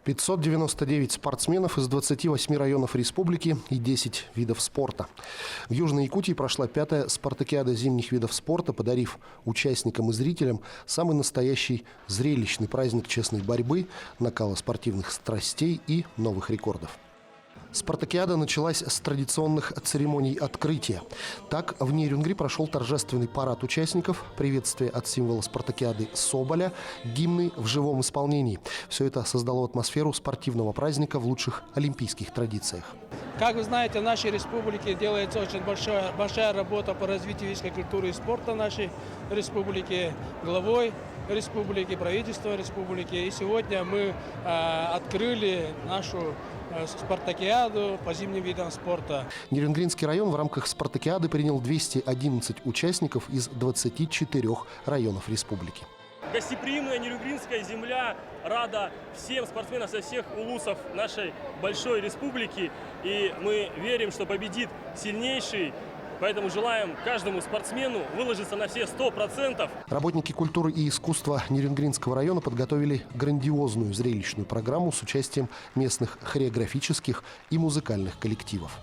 599 спортсменов из 28 районов республики и 10 видов спорта. В Южной Якутии прошла 5-я спартакиада зимних видов спорта, подарив участникам и зрителям самый настоящий зрелищный праздник честной борьбы, накала спортивных страстей и новых рекордов. Спартакиада началась с традиционных церемоний открытия. Так, в Нерюнгри прошел торжественный парад участников, приветствие от символа спартакиады Соболя, гимны в живом исполнении. Все это создало атмосферу спортивного праздника в лучших олимпийских традициях. Как вы знаете, в нашей республике делается очень большая работа по развитию физической культуры и спорта нашей республики, главой республики, правительством республики. И сегодня мы открыли нашу спартакиаду по зимним видам спорта. Нерюнгринский район в рамках спартакиады принял 211 участников из 24 районов республики. Гостеприимная нерюнгринская земля рада всем спортсменам со всех улусов нашей большой республики. И мы верим, что победит сильнейший. Поэтому желаем каждому спортсмену выложиться на все 100%. Работники культуры и искусства Нерюнгринского района подготовили грандиозную зрелищную программу с участием местных хореографических и музыкальных коллективов.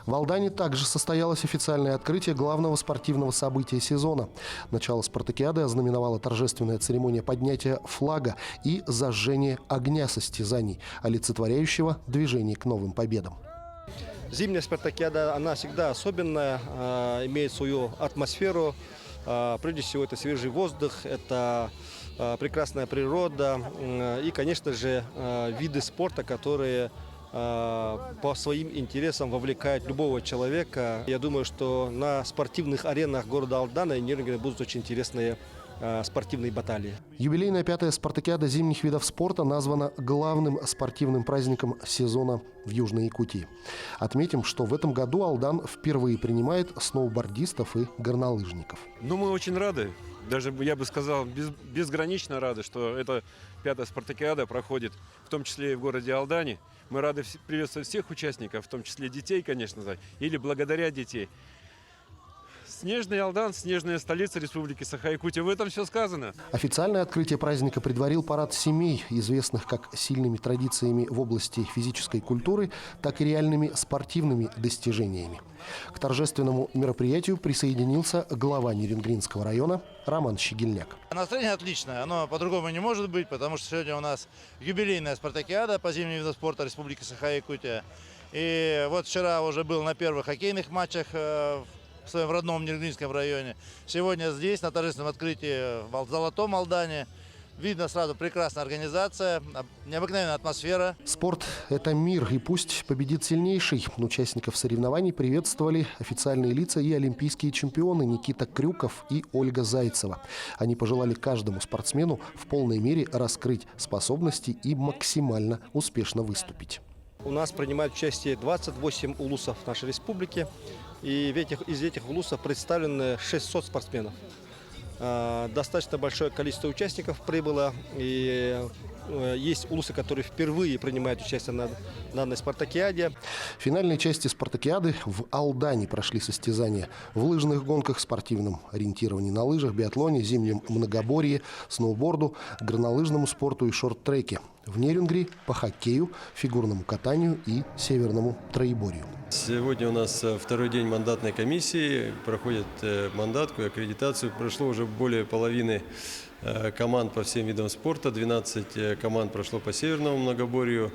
В Алдане также состоялось официальное открытие главного спортивного события сезона. Начало спартакиады ознаменовала торжественная церемония поднятия флага и зажжения огня состязаний, олицетворяющего движение к новым победам. Зимняя спартакиада, она всегда особенная, имеет свою атмосферу. Прежде всего, это свежий воздух, это прекрасная природа и, конечно же, виды спорта, которые по своим интересам вовлекает любого человека. Я думаю, что на спортивных аренах города Алдана и Нерюнгри будут очень интересные спортивные баталии. Юбилейная 5-я спартакиада зимних видов спорта названа главным спортивным праздником сезона в Южной Якутии. Отметим, что в этом году Алдан впервые принимает сноубордистов и горнолыжников. Ну, мы очень рады. Даже, я бы сказал, безгранично рады, что эта 5-я спартакиада проходит, в том числе и в городе Алдане. Мы рады приветствовать всех участников, в том числе детей, конечно же, или благодаря детей. Снежный Алдан, снежная столица Республики Саха-Якутия. В этом все сказано. Официальное открытие праздника предварил парад семей, известных как сильными традициями в области физической культуры, так и реальными спортивными достижениями. К торжественному мероприятию присоединился глава Нерюнгринского района Роман Щегельняк. Настроение отличное, оно по-другому не может быть, потому что сегодня у нас юбилейная спартакиада по зимним видам спорта Республики Саха-Якутия. И вот вчера уже был на первых хоккейных матчах в своем родном Нерюнгринском районе. Сегодня здесь, на торжественном открытии в Золотом Алдане. Видно сразу прекрасная организация, необыкновенная атмосфера. Спорт – это мир, и пусть победит сильнейший. Участников соревнований приветствовали официальные лица и олимпийские чемпионы Никита Крюков и Ольга Зайцева. Они пожелали каждому спортсмену в полной мере раскрыть способности и максимально успешно выступить. У нас принимают участие 28 улусов нашей республики, и из этих улусов представлены 600 спортсменов. Достаточно большое количество участников прибыло, и есть улусы, которые впервые принимают участие на данной спартакиаде. В финальной части спартакиады в Алдане прошли состязания в лыжных гонках, спортивном ориентировании на лыжах, биатлоне, зимнем многоборье, сноуборду, горнолыжному спорту и шорт-треке. В Нерюнгри по хоккею, фигурному катанию и северному троеборью. Сегодня у нас второй день мандатной комиссии. Проходит мандатку и аккредитацию. Прошло уже более половины команд по всем видам спорта. 12 команд прошло по северному многоборью,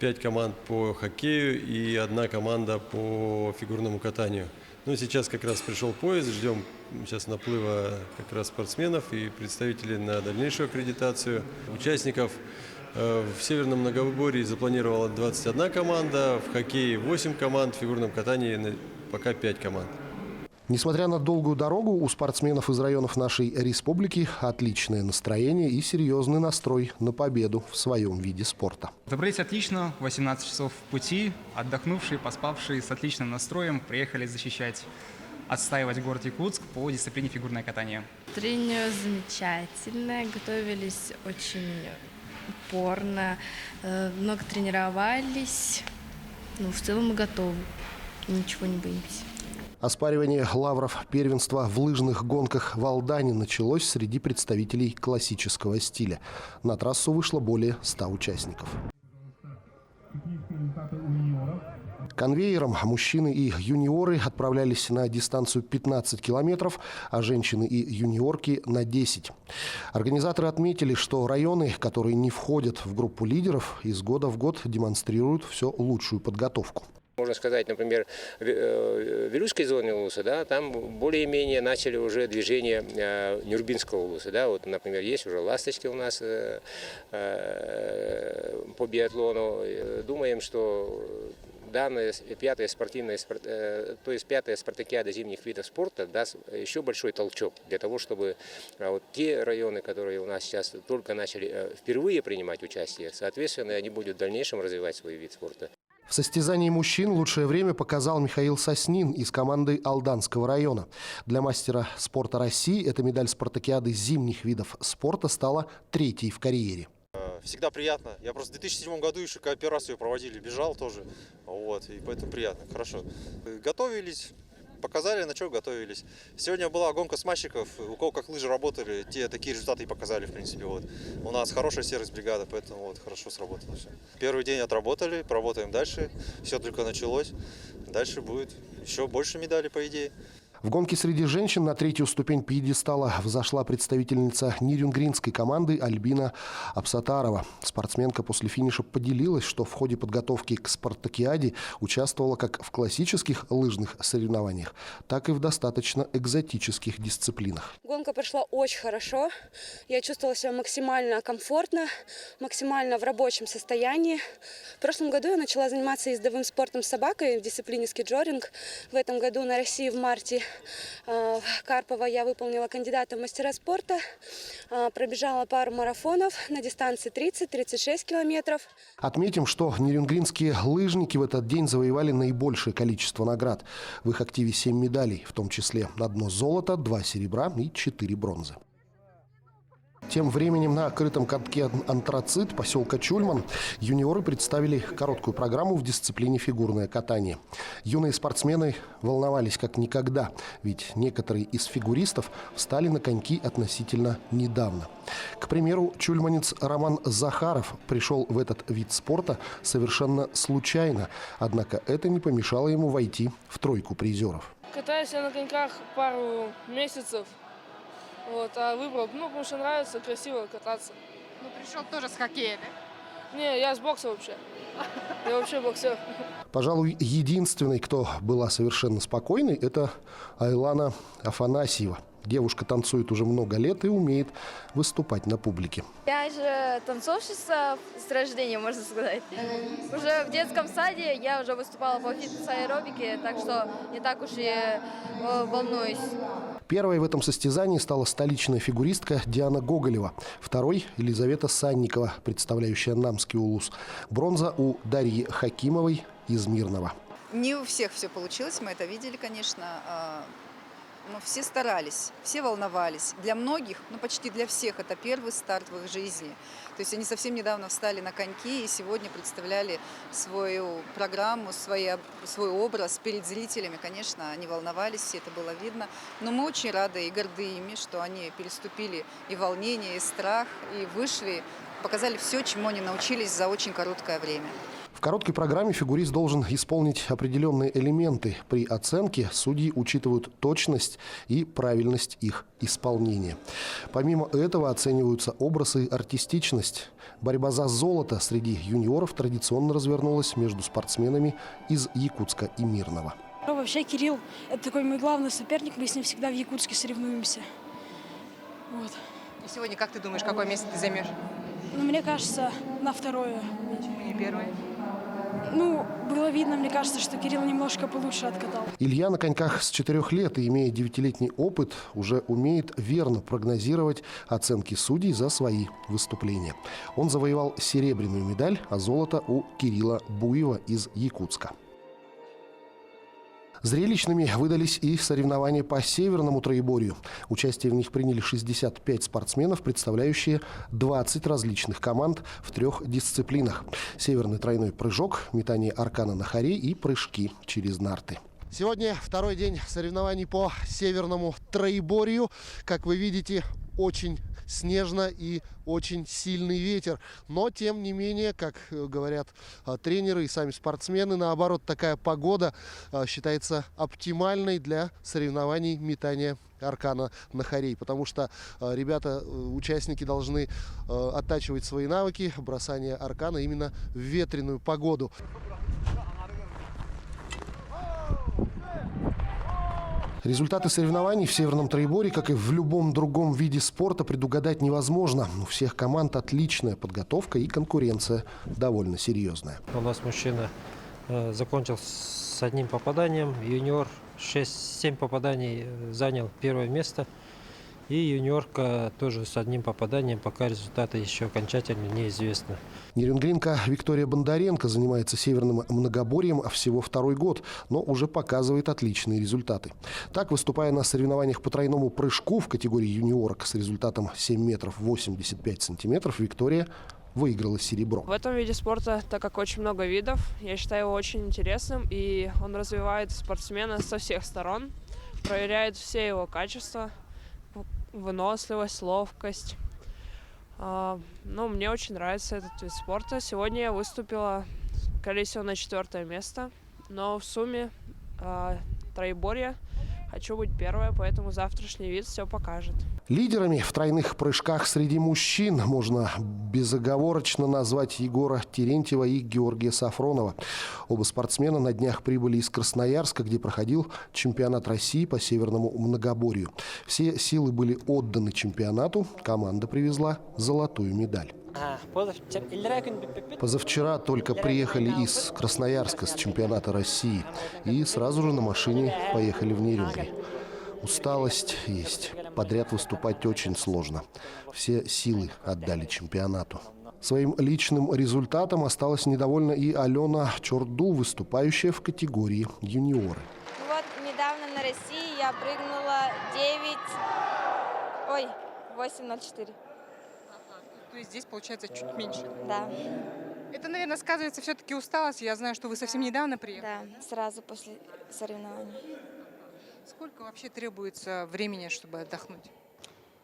5 команд по хоккею и 1 команда по фигурному катанию. Ну, сейчас как раз пришел поезд, ждем сейчас наплыва как раз спортсменов и представителей на дальнейшую аккредитацию. Участников в северном многоборье запланировала 21 команда, в хоккее 8 команд, в фигурном катании пока 5 команд. Несмотря на долгую дорогу, у спортсменов из районов нашей республики отличное настроение и серьезный настрой на победу в своем виде спорта. Добрались отлично, 18 часов пути, отдохнувшие, поспавшие, с отличным настроем приехали защищать, отстаивать город Якутск по дисциплине фигурное катание. Настроение замечательное, готовились очень упорно, много тренировались, в целом мы готовы, ничего не боимся. Оспаривание лавров первенства в лыжных гонках в Алдане началось среди представителей классического стиля. На трассу вышло более 100 участников. Конвейером мужчины и юниоры отправлялись на дистанцию 15 километров, а женщины и юниорки на 10. Организаторы отметили, что районы, которые не входят в группу лидеров, из года в год демонстрируют все лучшую подготовку. Можно сказать, например, в Вилюйской зоне улуса, да, там более-менее начали уже движение Нюрбинского улуса. Да, вот, например, есть уже ласточки у нас по биатлону. Думаем, что данная пятая спартакиада зимних видов спорта даст еще большой толчок для того, чтобы вот те районы, которые у нас сейчас только начали впервые принимать участие, соответственно, они будут в дальнейшем развивать свой вид спорта. В состязании мужчин лучшее время показал Михаил Соснин из команды Алданского района. Для мастера спорта России эта медаль спартакиады зимних видов спорта стала 3-й в карьере. Всегда приятно. Я просто в 2007 году еще кооперацию проводили, бежал тоже. Вот, и поэтому приятно, хорошо. Готовились, показали, на что готовились. Сегодня была гонка смазчиков, у кого как лыжи работали, те такие результаты и показали, в принципе. Вот. У нас хорошая сервис-бригада, поэтому вот, хорошо сработало все. Первый день отработали, поработаем дальше. Все только началось. Дальше будет еще больше медалей, по идее. В гонке среди женщин на 3-ю ступень пьедестала взошла представительница нерюнгринской команды Альбина Абсатарова. Спортсменка после финиша поделилась, что в ходе подготовки к спартакиаде участвовала как в классических лыжных соревнованиях, так и в достаточно экзотических дисциплинах. Гонка прошла очень хорошо. Я чувствовала себя максимально комфортно, максимально в рабочем состоянии. В прошлом году я начала заниматься ездовым спортом с собакой в дисциплине скиджоринг. В этом году на России в марте Карпова я выполнила кандидата в мастера спорта, пробежала пару марафонов на дистанции 30-36 километров. Отметим, что нерюнгринские лыжники в этот день завоевали наибольшее количество наград. В их активе 7 медалей, в том числе 1 золото, 2 серебра и 4 бронзы. Тем временем на крытом катке «Антрацит» поселка Чульман юниоры представили короткую программу в дисциплине фигурное катание. Юные спортсмены волновались как никогда, ведь некоторые из фигуристов встали на коньки относительно недавно. К примеру, чульманец Роман Захаров пришел в этот вид спорта совершенно случайно, однако это не помешало ему войти в 3-ку призеров. Катаюсь я на коньках пару месяцев. Вот, а выбрал, потому что нравится красиво кататься. Ну, пришел тоже с хоккея, да? Не, я с бокса вообще. Я вообще боксер. Пожалуй, единственной, кто была совершенно спокойной, это Айлана Афанасьева. Девушка танцует уже много лет и умеет выступать на публике. Я же танцовщица с рождения, можно сказать. Уже в детском саде я уже выступала по фитнес-аэробике, так что не так уж и волнуюсь. Первой в этом состязании стала столичная фигуристка Диана Гоголева. Второй – Елизавета Санникова, представляющая Намский улус. Бронза у Дарьи Хакимовой из Мирного. Не у всех все получилось, мы это видели, конечно. Но все старались, все волновались. Для многих, почти для всех, это первый старт в их жизни. То есть они совсем недавно встали на коньки и сегодня представляли свою программу, свой образ перед зрителями. Конечно, они волновались, все это было видно. Но мы очень рады и горды ими, что они переступили и волнение, и страх, и вышли, показали все, чему они научились за очень короткое время. В короткой программе фигурист должен исполнить определенные элементы. При оценке судьи учитывают точность и правильность их исполнения. Помимо этого оцениваются образ и артистичность. Борьба за золото среди юниоров традиционно развернулась между спортсменами из Якутска и Мирного. Вообще Кирилл – это такой мой главный соперник, мы с ним всегда в Якутске соревнуемся. Вот. И сегодня, как ты думаешь, какое место ты займешь? Мне кажется, на 2-е. Почему не 1-е? Было видно, мне кажется, что Кирилл немножко получше откатал. Илья на коньках с 4 лет и, имея 9-летний опыт, уже умеет верно прогнозировать оценки судей за свои выступления. Он завоевал серебряную медаль, а золото у Кирилла Буева из Якутска. Зрелищными выдались и соревнования по северному троеборью. Участие в них приняли 65 спортсменов, представляющие 20 различных команд в 3 дисциплинах. Северный тройной прыжок, метание аркана на хоре и прыжки через нарты. Сегодня второй день соревнований по северному троеборью. Как вы видите, очень снежно и очень сильный ветер. Но, тем не менее, как говорят тренеры и сами спортсмены, наоборот, такая погода считается оптимальной для соревнований метания аркана на хорей. Потому что ребята, участники, должны оттачивать свои навыки бросания аркана именно в ветреную погоду. Результаты соревнований в северном троеборье, как и в любом другом виде спорта, предугадать невозможно. У всех команд отличная подготовка и конкуренция довольно серьезная. У нас мужчина закончил с одним попаданием, юниор 6-7 попаданий занял первое место. И юниорка тоже с одним попаданием, пока результаты еще окончательно неизвестны. Нерюнгринка Виктория Бондаренко занимается северным многоборьем всего второй год, но уже показывает отличные результаты. Так, выступая на соревнованиях по тройному прыжку в категории юниорок с результатом 7 метров 85 сантиметров, Виктория выиграла серебро. В этом виде спорта, так как очень много видов, я считаю его очень интересным, и он развивает спортсмена со всех сторон, проверяет все его качества. Выносливость, ловкость. Мне очень нравится этот вид спорта. Сегодня я выступила, скорее всего, на 4-е место, но в сумме троеборья хочу быть первой, поэтому завтрашний вид все покажет. Лидерами в тройных прыжках среди мужчин можно безоговорочно назвать Егора Терентьева и Георгия Сафронова. Оба спортсмена на днях прибыли из Красноярска, где проходил чемпионат России по северному многоборью. Все силы были отданы чемпионату, команда привезла золотую медаль. Позавчера только приехали из Красноярска с чемпионата России и сразу же на машине поехали в Нерюнгри. Усталость есть. Подряд выступать очень сложно. Все силы отдали чемпионату. Своим личным результатом осталась недовольна и Алена Чорду, выступающая в категории юниоры. Вот недавно на России я прыгнула 8.04. То есть здесь получается чуть меньше? Да. Это, наверное, сказывается все-таки усталость. Я знаю, что вы совсем недавно приехали. Да, сразу после соревнований. Сколько вообще требуется времени, чтобы отдохнуть?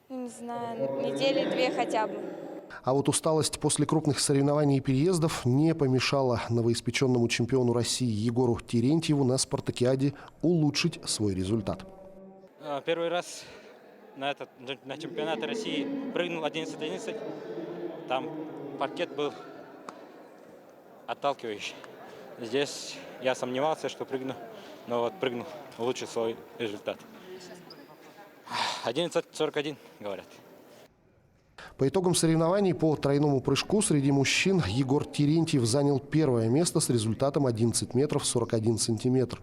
Не знаю, недели 2 хотя бы. А вот усталость после крупных соревнований и переездов не помешала новоиспеченному чемпиону России Егору Терентьеву на спартакиаде улучшить свой результат. Первый раз на чемпионате России прыгнул 11.11. Там паркет был отталкивающий. Здесь я сомневался, что прыгну, но вот прыгнул, улучшил свой результат. 11.41, говорят. По итогам соревнований по тройному прыжку среди мужчин Егор Терентьев занял первое место с результатом 11 метров 41 сантиметр.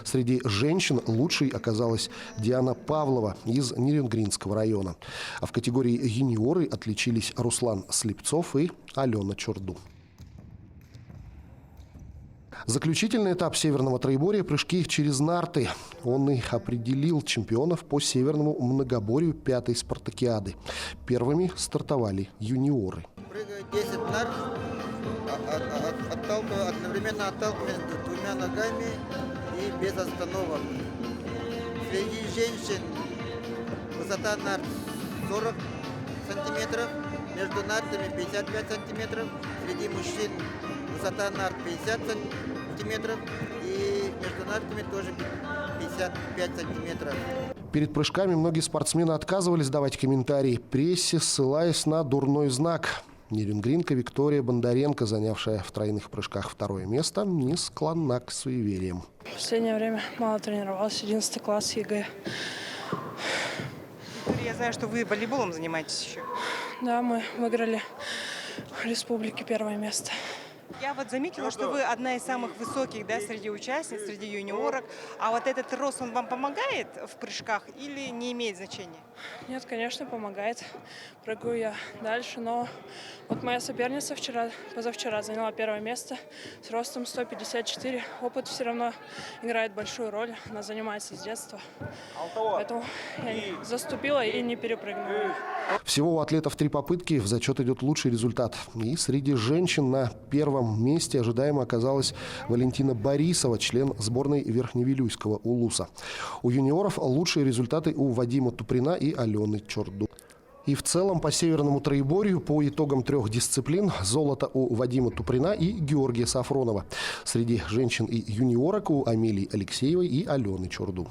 Среди женщин лучшей оказалась Диана Павлова из Нерюнгринского района. А в категории юниоры отличились Руслан Слепцов и Алена Чорду. Заключительный этап северного троеборья – прыжки через нарты. Он и определил чемпионов по северному многоборью 5-й спартакиады. Первыми стартовали юниоры. Прыгаю 10 нарт, одновременно отталкиваюсь двумя ногами и без остановок. Среди женщин высота нарт 40 сантиметров, между нартами 55 сантиметров. Среди мужчин высота нарт 50 сантиметров и между нартами тоже 55 сантиметров. Перед прыжками многие спортсмены отказывались давать комментарии прессе, ссылаясь на дурной знак. Нерюнгринка Виктория Бондаренко, занявшая в тройных прыжках второе место, не склонна к суевериям. В последнее время мало тренировалась, 11 класс ЕГЭ. Я знаю, что вы волейболом занимаетесь еще. Да, мы выиграли в республике первое место. Я вот заметила, что вы одна из самых высоких, да, среди участниц, среди юниорок. А вот этот рост, он вам помогает в прыжках или не имеет значения? Нет, конечно, помогает. Прыгаю я дальше, но вот моя соперница позавчера заняла первое место с ростом 154. Опыт все равно играет большую роль. Она занимается с детства. Поэтому я заступила и не перепрыгнула. Всего у атлетов 3 попытки, в зачет идет лучший результат. И среди женщин на первом первом месте ожидаемо оказалась Валентина Борисова, член сборной Верхневилюйского улуса. У юниоров лучшие результаты у Вадима Туприна и Алены Чорду. И в целом по северному троеборью по итогам 3 дисциплин золото у Вадима Туприна и Георгия Сафронова. Среди женщин и юниорок у Амелии Алексеевой и Алены Чорду.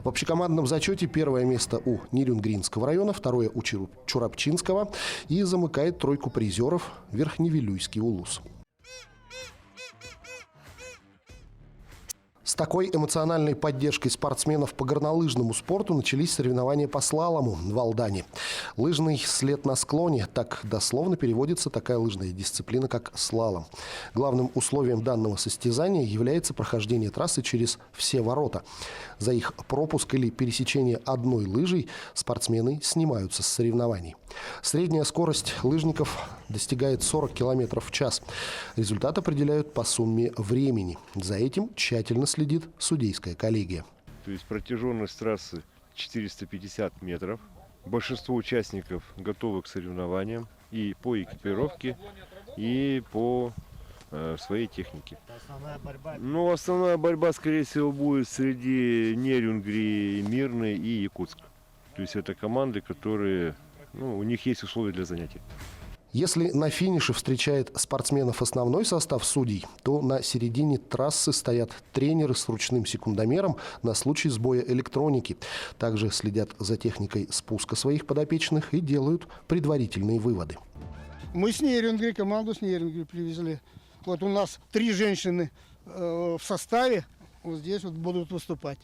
В общекомандном зачете 1 место у Нерюнгринского района, 2 у Чурапчинского и замыкает 3 призеров Верхневилюйский улус. С такой эмоциональной поддержкой спортсменов по горнолыжному спорту начались соревнования по слалому в Алдане. Лыжный след на склоне – так дословно переводится такая лыжная дисциплина, как слалом. Главным условием данного состязания является прохождение трассы через все ворота. За их пропуск или пересечение одной лыжей спортсмены снимаются с соревнований. Средняя скорость лыжников достигает 40 км в час. Результат определяют по сумме времени. За этим тщательно следит судейская коллегия. То есть протяженность трассы 450 метров. Большинство участников готовы к соревнованиям и по экипировке, и по своей технике. Основная борьба, скорее всего, будет среди Нерюнгри, Мирной и Якутск. То есть это команды, которые, у них есть условия для занятий. Если на финише встречает спортсменов основной состав судей, то на середине трассы стоят тренеры с ручным секундомером на случай сбоя электроники. Также следят за техникой спуска своих подопечных и делают предварительные выводы. Мы с Нерюнгри, команду с Нерюнгри привезли. Вот у нас 3 женщины в составе, вот здесь вот будут выступать.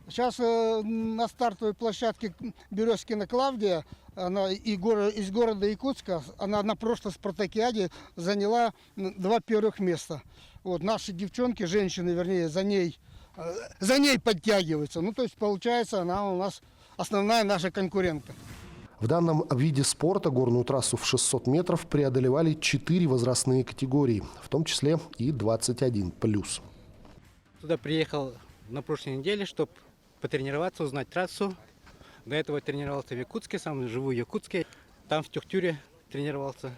Сейчас на стартовой площадке Березкина Клавдия, она из города Якутска, она на прошлой спартакиаде заняла 2 первых места. Вот наши девчонки, женщины, вернее, за ней подтягиваются. То есть получается, она у нас основная наша конкурентка. В данном виде спорта горную трассу в 600 метров преодолевали 4 возрастные категории, в том числе и 21+. Туда приехал на прошлой неделе, чтобы потренироваться, узнать трассу. До этого тренировался в Якутске, сам живу в Якутске. Там в Тюхтюре тренировался.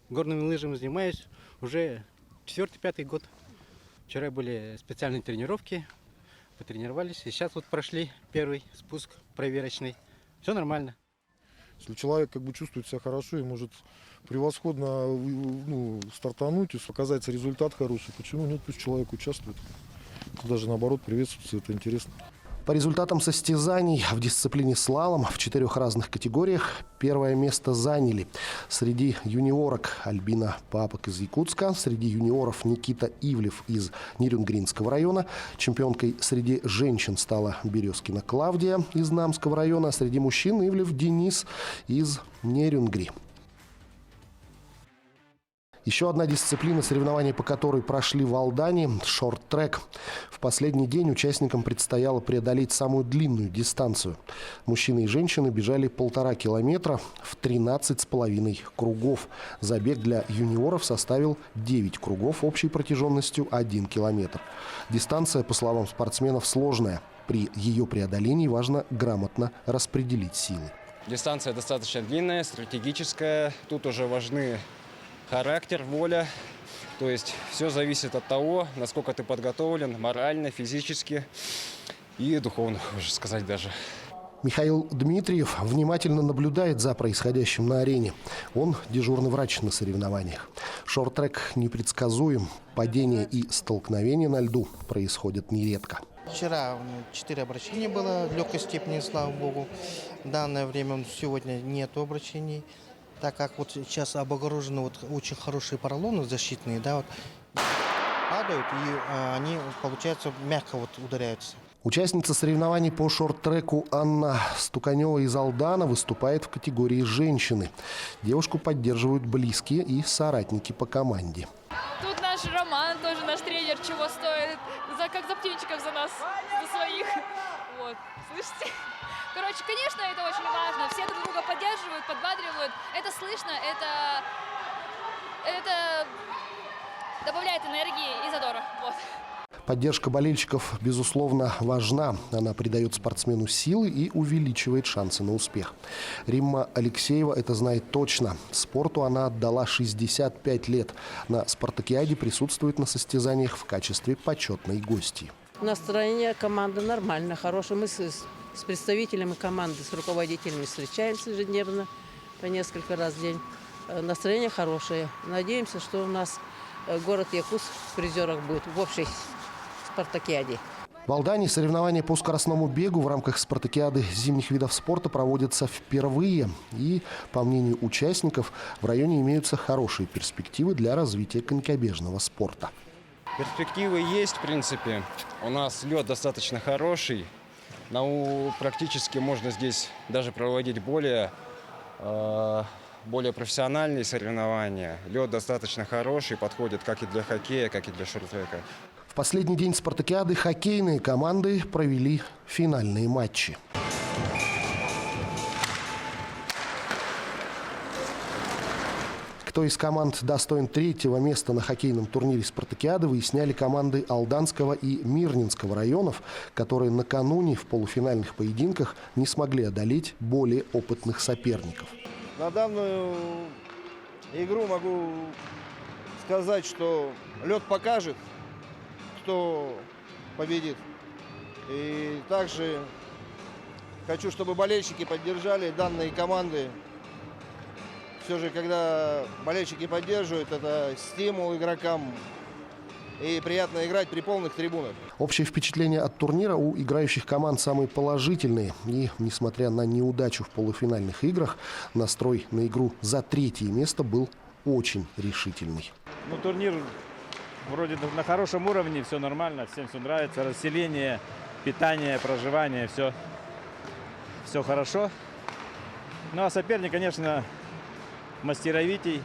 Горными лыжами занимаюсь уже 4-5 год. Вчера были специальные тренировки, потренировались. И сейчас вот прошли первый спуск проверочный. Все нормально. Если человек чувствует себя хорошо и может превосходно стартануть, и показать результат хороший, почему нет, пусть человек участвует. Даже наоборот приветствуется, это интересно. По результатам состязаний в дисциплине слалом в 4 разных категориях 1 место заняли среди юниорок Альбина Папок из Якутска, среди юниоров Никита Ивлев из Нерюнгринского района, чемпионкой среди женщин стала Березкина Клавдия из Намского района, а среди мужчин Ивлев Денис из Нерюнгри. Еще одна дисциплина, соревнования по которой прошли в Алдане – шорт-трек. В последний день участникам предстояло преодолеть самую длинную дистанцию. Мужчины и женщины бежали 1,5 километра в 13,5 кругов. Забег для юниоров составил 9 кругов общей протяженностью 1 километр. Дистанция, по словам спортсменов, сложная. При ее преодолении важно грамотно распределить силы. Дистанция достаточно длинная, стратегическая. Тут уже важны характер, воля. То есть все зависит от того, насколько ты подготовлен морально, физически и духовно, можно сказать даже. Михаил Дмитриев внимательно наблюдает за происходящим на арене. Он дежурный врач на соревнованиях. Шорт-трек непредсказуем. Падение и столкновения на льду происходят нередко. Вчера 4 обращения было легкой степени, слава богу. В данное время сегодня нет обращений. Так как сейчас обогружены очень хорошие поролоны защитные, падают, и они, получается, мягко ударяются. Участница соревнований по шорт-треку Анна Стуканева из Алдана выступает в категории женщины. Девушку поддерживают близкие и соратники по команде. Тут наш Роман, тоже наш тренер, чего стоит, как за птенчиков за нас, за своих. Слышите? Короче, конечно, это очень важно. Все друг друга поддерживают, подбадривают. Это слышно, это добавляет энергии и задора. Поддержка болельщиков, безусловно, важна. Она придает спортсмену силы и увеличивает шансы на успех. Римма Алексеева это знает точно. Спорту она отдала 65 лет. На спартакиаде присутствует на состязаниях в качестве почетной гости. Настроение команды нормально, хорошее. Мы с представителями команды, с руководителями встречаемся ежедневно по несколько раз в день. Настроение хорошее. Надеемся, что у нас город Якутск в призерах будет в общей спартакиаде. В Алдане соревнования по скоростному бегу в рамках спартакиады зимних видов спорта проводятся впервые. И, по мнению участников, в районе имеются хорошие перспективы для развития конькобежного спорта. Перспективы есть, в принципе. У нас лед достаточно хороший. Практически можно здесь даже проводить более профессиональные соревнования. Лед достаточно хороший, подходит как и для хоккея, как и для шорт-трека. В последний день спартакиады хоккейные команды провели финальные матчи. Кто из команд достоин третьего места на хоккейном турнире спартакиады, выясняли команды Алданского и Мирнинского районов, которые накануне в полуфинальных поединках не смогли одолеть более опытных соперников. На данную игру могу сказать, что лед покажет, кто победит. И также хочу, чтобы болельщики поддержали данные команды. Все же, когда болельщики поддерживают, это стимул игрокам. И приятно играть при полных трибунах. Общее впечатление от турнира у играющих команд самые положительные. И, несмотря на неудачу в полуфинальных играх, настрой на игру за третье место был очень решительный. Турнир вроде на хорошем уровне, все нормально, всем все нравится. Расселение, питание, проживание, все хорошо. Ну а соперник, конечно, мастеровитей.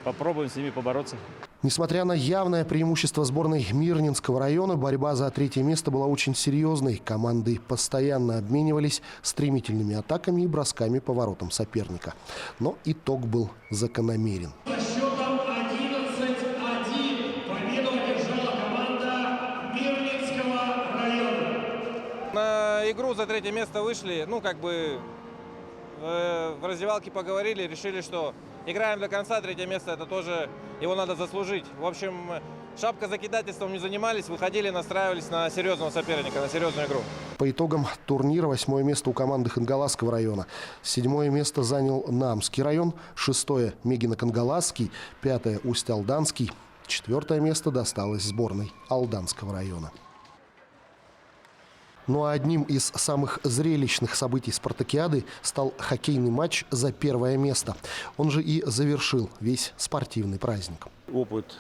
Попробуем с ними побороться. Несмотря на явное преимущество сборной Мирнинского района, борьба за третье место была очень серьезной. Команды постоянно обменивались стремительными атаками и бросками по воротам соперника. Но итог был закономерен. Со счетом 11-1 победу одержала команда Мирнинского района. На игру за третье место вышли, в раздевалке поговорили, решили, что играем до конца, третье место, это тоже его надо заслужить. В общем, шапка закидательством не занимались, выходили, настраивались на серьезного соперника, на серьезную игру. По итогам турнира 8-е место у команды Хангаласского района, 7-е место занял Намский район, 6-е Мегино-Кангаласский, 5-е Усть-Алданский, 4-е место досталось сборной Алданского района. Ну а одним из самых зрелищных событий спартакиады стал хоккейный матч за первое место. Он же и завершил весь спортивный праздник. Опыт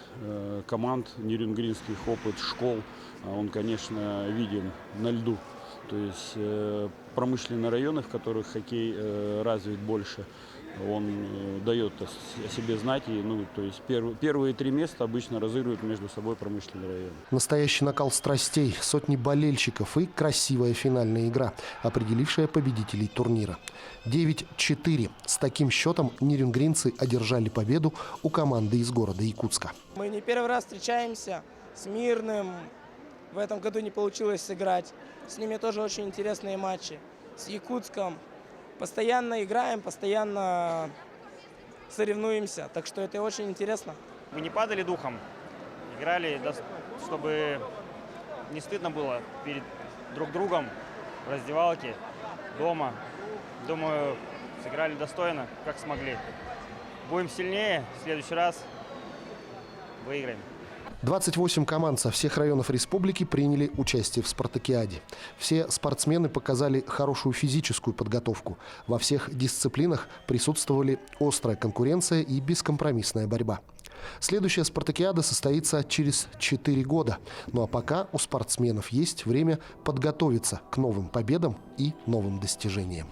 команд нерюнгринских, опыт школ, он, конечно, виден на льду. То есть промышленные районы, в которых хоккей развит больше, он дает о себе знать. И, то есть первые 3 места обычно разыгрывают между собой промышленные районы. Настоящий накал страстей, сотни болельщиков и красивая финальная игра, определившая победителей турнира. 9-4. С таким счетом нерюнгринцы одержали победу у команды из города Якутска. Мы не первый раз встречаемся с Мирным. В этом году не получилось сыграть. С ними тоже очень интересные матчи. С Якутском. Постоянно играем, постоянно соревнуемся, так что это очень интересно. Мы не падали духом, играли, чтобы не стыдно было перед друг другом в раздевалке, дома. Думаю, сыграли достойно, как смогли. Будем сильнее, в следующий раз выиграем. 28 команд со всех районов республики приняли участие в спартакиаде. Все спортсмены показали хорошую физическую подготовку. Во всех дисциплинах присутствовали острая конкуренция и бескомпромиссная борьба. Следующая спартакиада состоится через 4 года. Ну а пока у спортсменов есть время подготовиться к новым победам и новым достижениям.